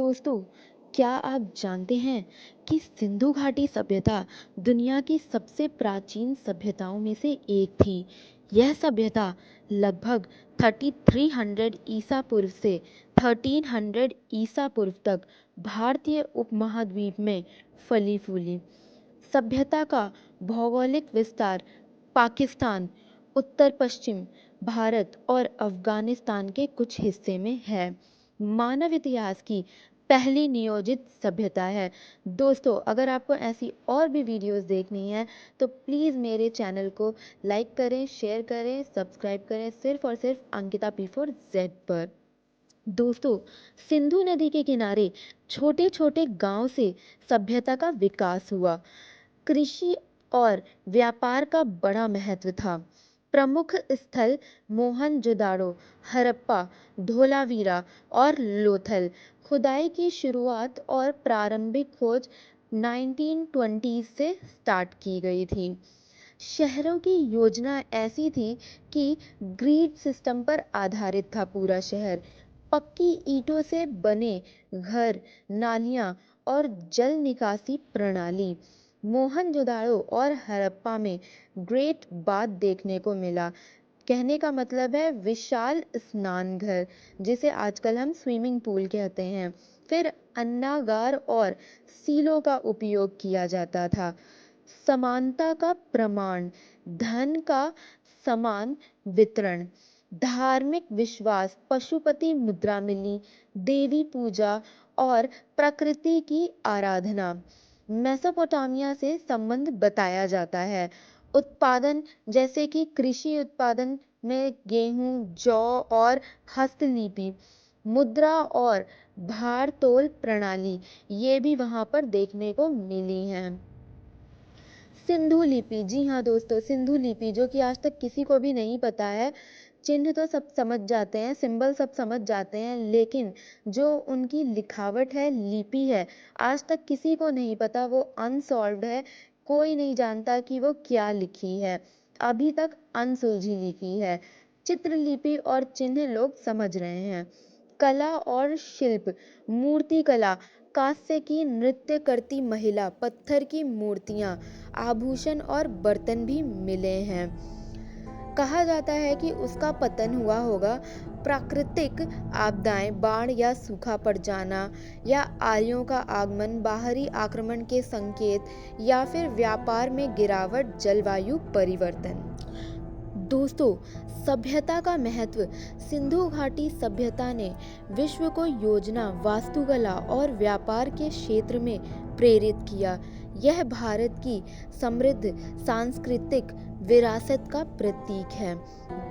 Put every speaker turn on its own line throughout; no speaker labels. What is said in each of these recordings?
दोस्तों, क्या आप जानते हैं कि सिंधु घाटी सभ्यता दुनिया की सबसे प्राचीन सभ्यताओं में से एक थी। यह सभ्यता लगभग 3300 ईसा पूर्व से 1300 ईसा पूर्व तक भारतीय उपमहाद्वीप में फली फूली। सभ्यता का भौगोलिक विस्तार पाकिस्तान, उत्तर पश्चिम भारत और अफगानिस्तान के कुछ हिस्से में है। मानव इतिहास की पहली नियोजित सभ्यता है। दोस्तों, अगर आपको ऐसी और भी वीडियोस देखनी है तो प्लीज़ मेरे चैनल को लाइक करें, शेयर करें, सब्सक्राइब करें, सिर्फ और सिर्फ अंकिता P4Z पर। दोस्तों, सिंधु नदी के किनारे छोटे छोटे गांव से सभ्यता का विकास हुआ। कृषि और व्यापार का बड़ा महत्व था। प्रमुख स्थल मोहनजोदाड़ो, हड़प्पा, धोलावीरा और लोथल। खुदाई की शुरुआत और प्रारंभिक खोज 1920 से स्टार्ट की गई थी। शहरों की योजना ऐसी थी कि ग्रिड सिस्टम पर आधारित था पूरा शहर। पक्की ईंटों से बने घर, नालियां और जल निकासी प्रणाली। मोहनजोदाड़ो और हड़प्पा में ग्रेट बाथ देखने को मिला। कहने का मतलब है विशाल स्नान घर, जिसे आजकल हम स्विमिंग पूल कहते हैं। फिर अन्नागार और सीलों का उपयोग किया जाता था। समानता का प्रमाण, धन का समान वितरण, धार्मिक विश्वास, पशुपति मुद्रा मिली, देवी पूजा और प्रकृति की आराधना। मेसोपोटामिया से संबंध बताया जाता है। उत्पादन, जैसे कि कृषि उत्पादन में गेहूं, जौ और हस्तलिपि। मुद्रा और भार तोल प्रणाली, ये भी वहां पर देखने को मिली हैं। सिंधु लिपि, जी हाँ दोस्तों, सिंधु लिपि जो कि आज तक किसी को भी नहीं पता है। चिन्ह तो सब समझ जाते हैं, सिंबल सब समझ जाते हैं, लेकिन जो उनकी लिखावट है, लिपि है, आज तक किसी को नहीं पता। वो अनसॉल्व्ड है। कोई नहीं जानता कि वो क्या लिखी है। अभी तक अनसुलझी लिपि है। चित्रलिपि और चिन्ह लोग समझ रहे हैं। कला और शिल्प, मूर्ति कला, कांस्य की नृत्य करती महिला, पत्थर की मूर्तियां, आभूषण और बर्तन भी मिले हैं। कहा जाता है कि उसका पतन हुआ होगा। प्राकृतिक आपदाएं, बाढ़ या सूखा पड़ जाना, या आर्यों का आगमन, बाहरी आक्रमण के संकेत, या फिर व्यापार में गिरावट, जलवायु परिवर्तन। दोस्तों, सभ्यता का महत्व। सिंधु घाटी सभ्यता ने विश्व को योजना, वास्तुकला और व्यापार के क्षेत्र में प्रेरित किया। यह भारत की समृद्ध सांस्कृतिक विरासत का प्रतीक है।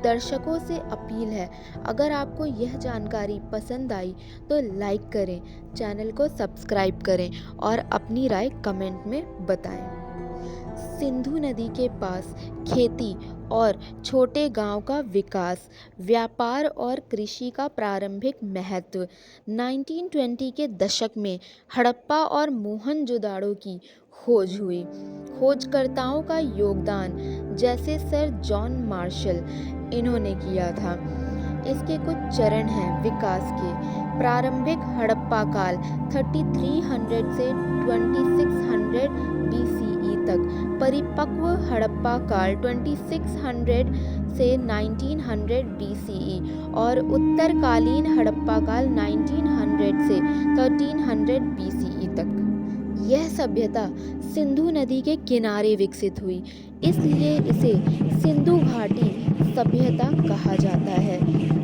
दर्शकों से अपील है, अगर आपको यह जानकारी पसंद आई तो लाइक करें, चैनल को सब्सक्राइब करें और अपनी राय कमेंट में बताएं। सिंधु नदी के पास खेती और छोटे गांव का विकास, व्यापार और कृषि का प्रारंभिक महत्व। 1920 के दशक में हड़प्पा और मोहनजोदाड़ो की खोज हुई। खोजकर्ताओं का योगदान, जैसे सर जॉन मार्शल, इन्होंने किया था। इसके कुछ चरण हैं विकास के। प्रारंभिक हड़प्पा काल 3300 से 2600 BCE तक। परिपक्व हड़प्पा काल 2600 से 1900 BCE और उत्तरकालीन हड़प्पा काल 1900 से 1300 BCE तक। यह सभ्यता सिंधु नदी के किनारे विकसित हुई, इसलिए इसे सिंधु घाटी सभ्यता कहा जाता है।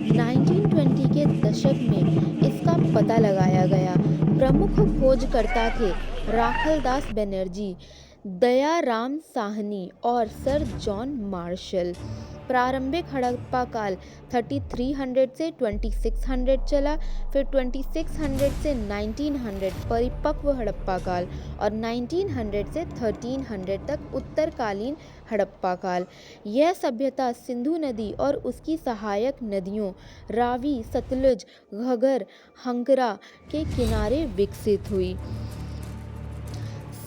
1920 के दशक में इसका पता लगाया गया। प्रमुख खोजकर्ता थे राखलदास बनर्जी, दयाराम साहनी और सर जॉन मार्शल। प्रारंभिक हड़प्पा काल 3300 से 2600 चला, फिर 2600 से 1900 परिपक्व हड़प्पा काल और 1900 से 1300 तक उत्तरकालीन हड़प्पा काल। यह सभ्यता सिंधु नदी और उसकी सहायक नदियों रावी, सतलुज, घग्गर, हंगरा के किनारे विकसित हुई।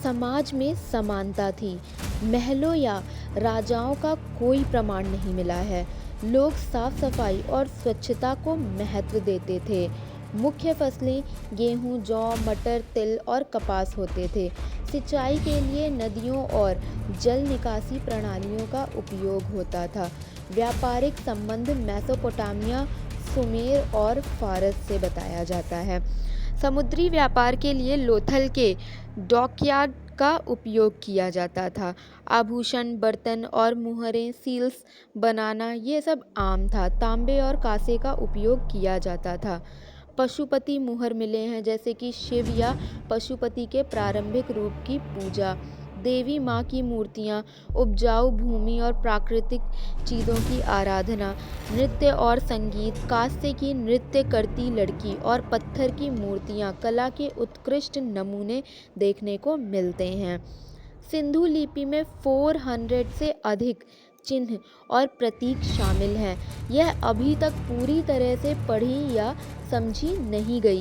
समाज में समानता थी। महलों या राजाओं का कोई प्रमाण नहीं मिला है। लोग साफ सफाई और स्वच्छता को महत्व देते थे। मुख्य फसलें गेहूं, जौ, मटर, तिल और कपास होते थे। सिंचाई के लिए नदियों और जल निकासी प्रणालियों का उपयोग होता था। व्यापारिक संबंध मेसोपोटामिया, सुमेर और फारस से बताया जाता है। समुद्री व्यापार के लिए लोथल के डॉकयार्ड का उपयोग किया जाता था। आभूषण, बर्तन और मुहरें, सील्स बनाना ये सब आम था। तांबे और कांसे का उपयोग किया जाता था। पशुपति मुहर मिले हैं, जैसे कि शिव या पशुपति के प्रारंभिक रूप की पूजा। देवी माँ की मूर्तियाँ, उपजाऊ भूमि और प्राकृतिक चीज़ों की आराधना। नृत्य और संगीत, कांसे की नृत्य करती लड़की और पत्थर की मूर्तियाँ कला के उत्कृष्ट नमूने देखने को मिलते हैं। सिंधु लिपि में 400 से अधिक चिन्ह और प्रतीक शामिल हैं। यह अभी तक पूरी तरह से पढ़ी या समझी नहीं गई